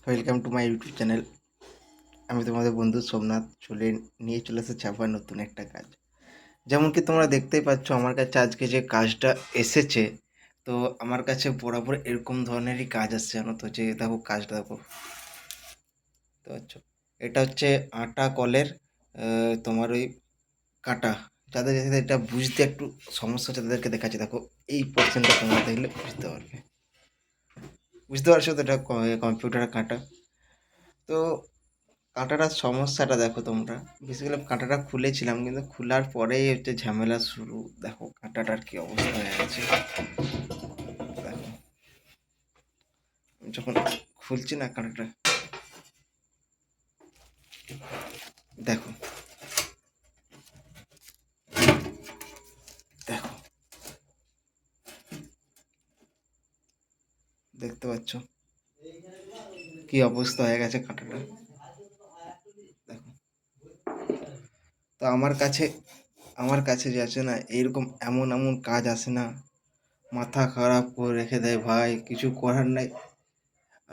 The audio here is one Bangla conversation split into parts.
Welcome to my YouTube channel. আমি তোমাদের বন্ধু সোমনাথ নিয়ে চলে এসেছি আবার নতুন একটা কাজ। যেমন কি তোমরা দেখতেই পাচ্ছ আমার কাছে আজকে যে কাজটা এসেছে, তো আমার কাছে বরাবর এরকম ধরনেরই কাজ আসছে জানো তো। যে দেখো কাজটা দেখো, তো আচ্ছা, এটা হচ্ছে আটা কলের তোমার ওই কাটা। যাদের যাদের এটা বুঝতে একটু সমস্যা হচ্ছে তাদেরকে দেখাচ্ছি। দেখো এই পোর্শনটা তোমরা দেখলে বুঝতে পারছো তো, এটা কম্পিউটারে কাটা। তো কাঁটাটার সমস্যাটা দেখো তোমরা। বেসিক্যালি কাঁটাটা খুলেছিলাম, কিন্তু খোলার পরেই হচ্ছে ঝামেলা শুরু। দেখো কাঁটাটার কি অবস্থা হয়ে গেছে। দেখো আমি যখন খুলছি না কাঁটাটা, দেখো দেখো দেখতে পাচ্ছ কি অবস্থা হয়ে গেছে কাঁটাটা। দেখো, তো আমার কাছে যে আছে না, এরকম এমন এমন কাজ আসে না, মাথা খারাপ করে রেখে দেয় ভাই, কিছু করার নাই।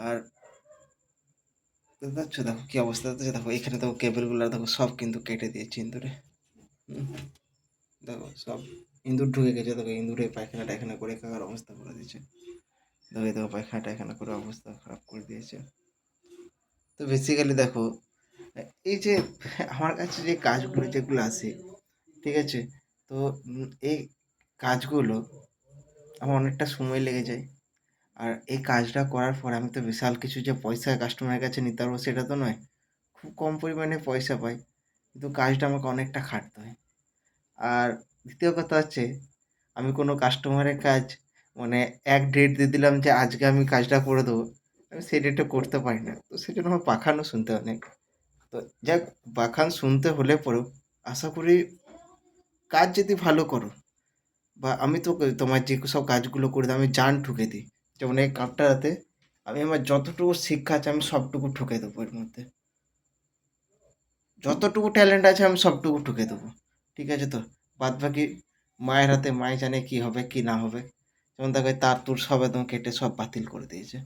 আর দেখতে পাচ্ছ দেখো কি অবস্থা হচ্ছে। দেখো এখানে দেখো কেবলগুলো দেখো সব কিন্তু কেটে দিয়েছি ইঁদুরে। হুম, দেখো সব ইঁদুর ঢুকে গেছে। দেখো ইঁদুরে পায়খানা টায়খানা করে একাকার অবস্থা করে দিয়েছে। দেখো এই দেখো পায়খানা টায়খানা করে অবস্থা খারাপ করে দিয়েছে। তো বেসিক্যালি দেখো, এই যে আমার কাছে যে কাজগুলো যেগুলো আসে, ঠিক আছে, তো এই কাজগুলো আমার অনেকটা সময় লেগে যায়। আর এই কাজটা করার পর আমি তো বিশাল কিছু যে পয়সা কাস্টমারের কাছে নিতে পারবো সেটা তো নয়। খুব কম পরিমাণে পয়সা পাই, কিন্তু কাজটা আমাকে অনেকটা খাটতে হয়। আর দ্বিতীয় কথা হচ্ছে, আমি কোনো কাস্টমারের কাজ মানে এক ডেট দিয়ে দিলাম যে আজকে আমি কাজটা করে দেবো, আমি সেই ডেটে করতে পারি না। তো সেই জন্য আমার বাখানও শুনতে হয় অনেক। তো যাক, বাখান শুনতে হলে পরেও আশা করি কাজ যদি ভালো করো, বা আমি তো তোমার যে সব কাজগুলো করে দিই আমি জান ঠুকে দিই। যেমন এই কাপটাতে আমি আমার যতটুকু শিক্ষা আছে আমি সবটুকু ঠুকে দেবো এর মধ্যে। যতটুকু ট্যালেন্ট আছে আমি সবটুকু ঠুকে দেবো, ঠিক আছে তো। বাদ বাকি মায়ের হাতে, মাই জানে কি হবে কি না হবে। যেমন দেখো এই তার তুর সব একদম কেটে সব বাতিল করে দিয়েছে।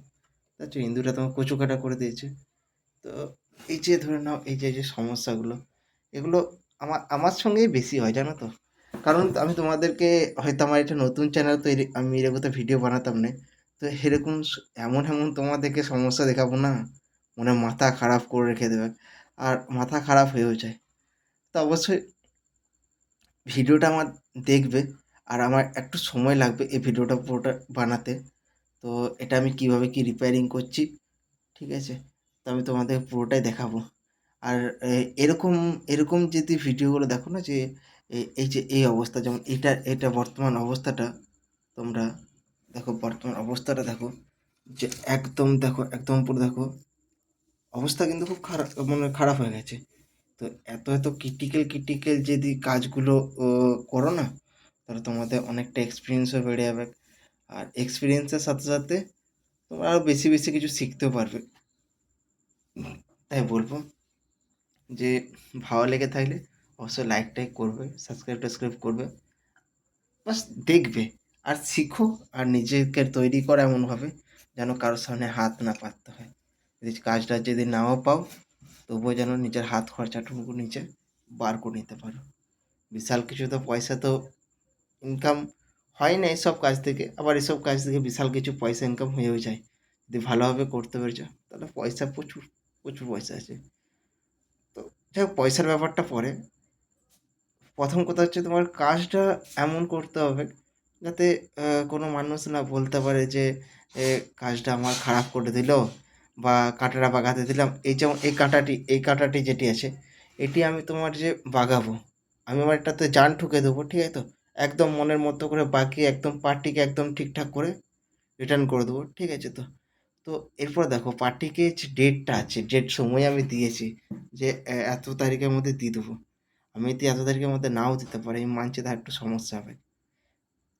বুঝতে ইন্দুরে তোমার কচু কাটা করে দিয়েছে। তো এই যে ধরে নাও এই যে যে সমস্যাগুলো, এগুলো আমার আমার সঙ্গেই বেশি হয় জানো তো। কারণ আমি তোমাদেরকে, হয়তো আমার এটা নতুন চ্যানেল, তো আমি এরকম তো ভিডিও বানাতাম না। তো এরকম এমন এমন তোমাদেরকে সমস্যা দেখাবো না, মনে মাথা খারাপ করে রেখে দেবে। আর মাথা খারাপ হয়েও যায়। তো অবশ্যই ভিডিওটা আমার দেখবে। আর আমার একটু সময় লাগবে এই ভিডিওটা পুরোটা বানাতে। তো এটা আমি কিভাবে কি রিপেয়ারিং করছি, ঠিক আছে, তো আমি তোমাদের পুরোটাই দেখাবো। আর এরকম এরকম যদি ভিডিওগুলো দেখো না, যে এই যে এই অবস্থা, যেমন এটা বর্তমান অবস্থাটা তোমরা দেখো, বর্তমান অবস্থাটা দেখো, যে একদম দেখো একদম পুরো দেখো অবস্থা কিন্তু খুব খারাপ, মানে খারাপ হয়ে গেছে। তো এত এত ক্রিটিক্যাল ক্রিটিক্যাল যদি কাজগুলো করো না, তাহলে তোমাদের অনেকটা এক্সপিরিয়েন্সও বেড়ে যাবে। আর এক্সপিরিয়েন্সের সাথে সাথে তোমরা আরও বেশি বেশি কিছু শিখতেও পারবে। তাই বলবো যে ভালো লেগে থাকলে অবশ্যই লাইক টাইক করবে, সাবস্ক্রাইব টাবস্ক্রাইব করবে, বাস দেখবে আর শিখো। আর নিজেকে তৈরি করো এমনভাবে যেন কারোর সামনে হাত না পাততে হয়। যদি কাজটা যদি নাও পাও, তবুও যেন নিজের হাত খরচাটুকু নিচে বার করে নিতে পারো। বিশাল কিছু তো পয়সা তো ইনকাম হয় না এসব কাজ থেকে, আবার এসব কাজ থেকে বিশাল কিছু পয়সা ইনকাম হয়েও যায়। যদি ভালোভাবে করতে পেরেছো তাহলে পয়সা প্রচুর, প্রচুর পয়সা আছে। তো যাই হোক, পয়সার ব্যাপারটা পরে। প্রথম কথা হচ্ছে তোমার কাজটা এমন করতে হবে যাতে কোনো মানুষ না বলতে পারে যে এ কাজটা আমার খারাপ করে দিল, বা কাঁটাটা বাগাতে দিলাম। এই যেমন এই কাঁটাটি যেটি আছে, এটি আমি তোমার যে বাগাবো, আমি আমার এটাতে জান ঠুকে দেবো, ঠিক আছে তো। একদম মনের মতো করে বাকিয়ে একদম পার্টিকে একদম ঠিকঠাক করে রিটার্ন করে দেবো, ঠিক আছে তো। তো এরপর দেখো পার্টিকে যে ডেটটা আছে, ডেট সময় আমি দিয়েছি যে এত তারিখের মধ্যে দিয়ে দেবো। আমি যদি এত তারিখের মধ্যে নাও দিতে পারি, আমি মানছি তার একটু সমস্যা হবে,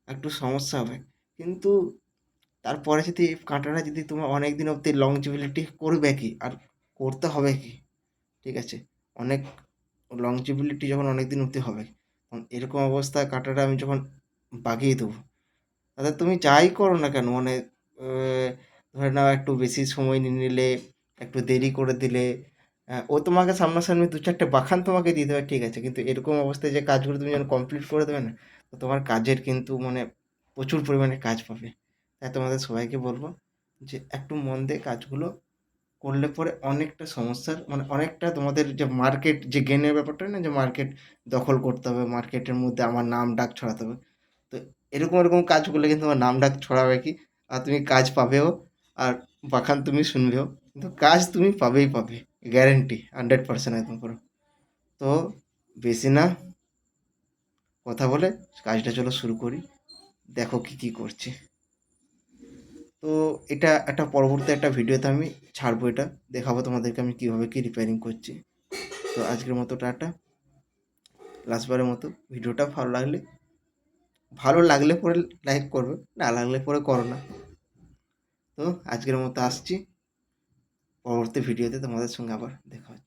একটু সমস্যা হবে। কিন্তু তারপরে যদি কাঁটাটা যদি তোমার অনেক দিন অবধি লংজিবিলিটি করবে কি, আর করতে হবে কি, ঠিক আছে, অনেক লংজিবিলিটি যখন অনেক দিন অবধি হবে, তখন এরকম অবস্থায় কাঁটাটা আমি যখন বাগিয়ে দেবো, তাহলে তুমি যাই করো না কেন, মানে ধরে নাও একটু বেশি সময় নিয়ে নিলে একটু দেরি করে দিলে ও তোমাকে সামনাসামনি 2-4টে বাখান তোমাকে দিয়ে দেবে, ঠিক আছে, কিন্তু এরকম অবস্থায় যে কাজগুলো তুমি যখন কমপ্লিট করে দেবে না, তো তোমার কাজের কিন্তু মানে প্রচুর পরিমাণে কাজ পাবে। তাই তোমাদের সবাইকে বলবো যে একটু মন দিয়ে কাজগুলো করলে পরে অনেকটা সমস্যার মানে অনেকটা তোমাদের যে মার্কেট যে গেনের ব্যাপারটা না, যে মার্কেট দখল করতে হবে, মার্কেটের মধ্যে আমার নাম ডাক ছড়াতে হবে। তো এরকম এরকম কাজ করলে কিন্তু তোমার নাম ডাক ছড়াবে কি, আর তুমি কাজ পাবেও, আর বাখান তুমি শুনবেও, কিন্তু কাজ তুমি পাবেই পাবে, গ্যারেন্টি 100% একদম পুরো। তো বেশি না কথা বলে কাজটা চলো শুরু করি, দেখো কি কি করছি। তো এটা একটা পরবর্তী একটা ভিডিওতে আমি ছাড়বো, এটা দেখাবো তোমাদেরকে আমি কীভাবে কী রিপেয়ারিং করছি। তো আজকের মতো টাটা। লাস্টবারের মতো ভিডিওটা ভালো লাগলে পরে লাইক করবে, না লাগলে পরে করো না। তো আজকের মতো আসছি, পরবর্তী ভিডিওতে তোমাদের সঙ্গে আবার দেখা হচ্ছে।